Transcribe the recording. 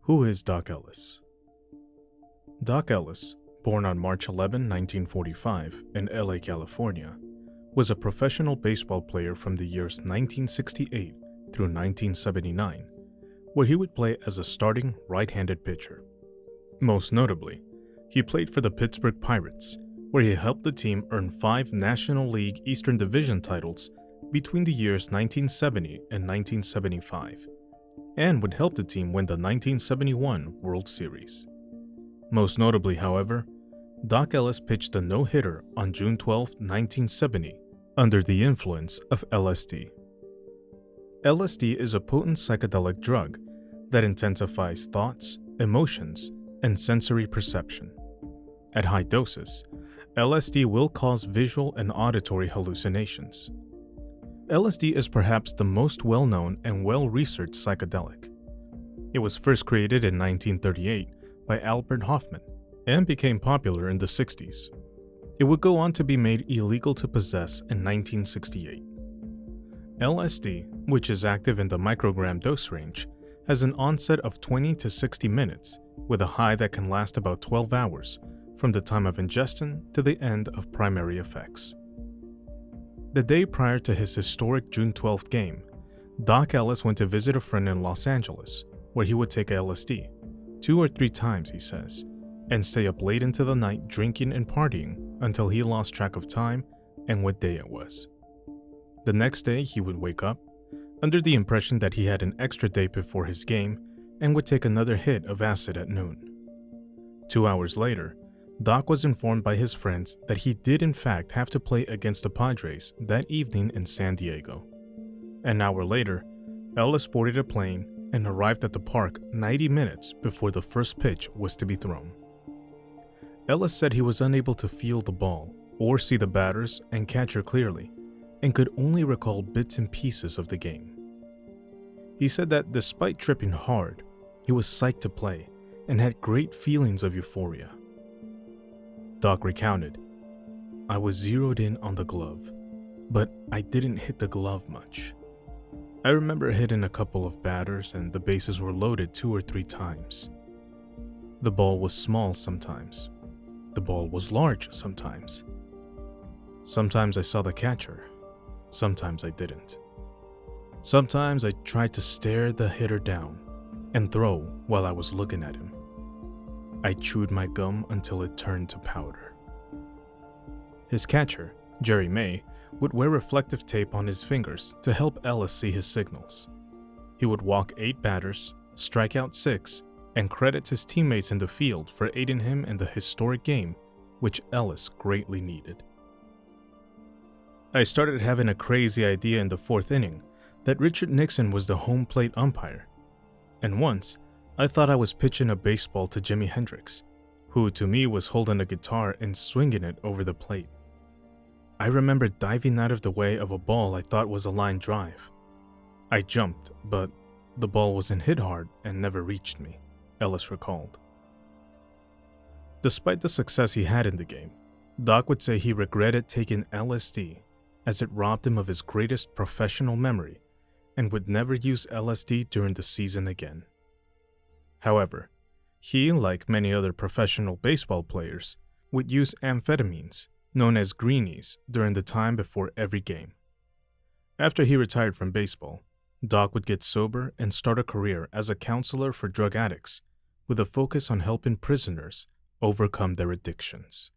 Who is Doc Ellis? Doc Ellis, born on March 11, 1945, in LA, California, was a professional baseball player from the years 1968 through 1979, where he would play as a starting right-handed pitcher. Most notably, he played for the Pittsburgh Pirates, where he helped the team earn 5 National League Eastern Division titles between the years 1970 and 1975, and would help the team win the 1971 World Series. Most notably, however, Doc Ellis pitched a no-hitter on June 12, 1970, under the influence of LSD. LSD is a potent psychedelic drug that intensifies thoughts, emotions, and sensory perception. At high doses, LSD will cause visual and auditory hallucinations. LSD is perhaps the most well-known and well-researched psychedelic. It was first created in 1938 by Albert Hofmann and became popular in the 60s. It would go on to be made illegal to possess in 1968. LSD, which is active in the microgram dose range, has an onset of 20 to 60 minutes with a high that can last about 12 hours from the time of ingestion to the end of primary effects. The day prior to his historic June 12th game, Doc Ellis went to visit a friend in Los Angeles, where he would take LSD 2 or 3 times, he says, and stay up late into the night drinking and partying until he lost track of time and what day it was. The next day, he would wake up, under the impression that he had an extra day before his game, and would take another hit of acid at noon. 2 hours later, Doc was informed by his friends that he did in fact have to play against the Padres that evening in San Diego. An hour later, Ellis boarded a plane and arrived at the park 90 minutes before the first pitch was to be thrown. Ellis said he was unable to feel the ball or see the batters and catcher clearly, and could only recall bits and pieces of the game. He said that despite tripping hard, he was psyched to play and had great feelings of euphoria. Doc recounted, "I was zeroed in on the glove, but I didn't hit the glove much. I remember hitting a couple of batters and the bases were loaded 2 or 3 times. The ball was small sometimes. The ball was large sometimes. Sometimes I saw the catcher. Sometimes I didn't. Sometimes I tried to stare the hitter down and throw while I was looking at him. I chewed my gum until it turned to powder." His catcher, Jerry May, would wear reflective tape on his fingers to help Ellis see his signals. He would walk 8 batters, strike out 6, and credits his teammates in the field for aiding him in the historic game, which Ellis greatly needed. "I started having a crazy idea in the 4th inning that Richard Nixon was the home plate umpire, and once I thought I was pitching a baseball to Jimi Hendrix, who to me was holding a guitar and swinging it over the plate. I remember diving out of the way of a ball I thought was a line drive. I jumped, but the ball wasn't hit hard and never reached me," Ellis recalled. Despite the success he had in the game, Doc would say he regretted taking LSD as it robbed him of his greatest professional memory and would never use LSD during the season again. However, he, like many other professional baseball players, would use amphetamines, known as greenies, during the time before every game. After he retired from baseball, Doc would get sober and start a career as a counselor for drug addicts, with a focus on helping prisoners overcome their addictions.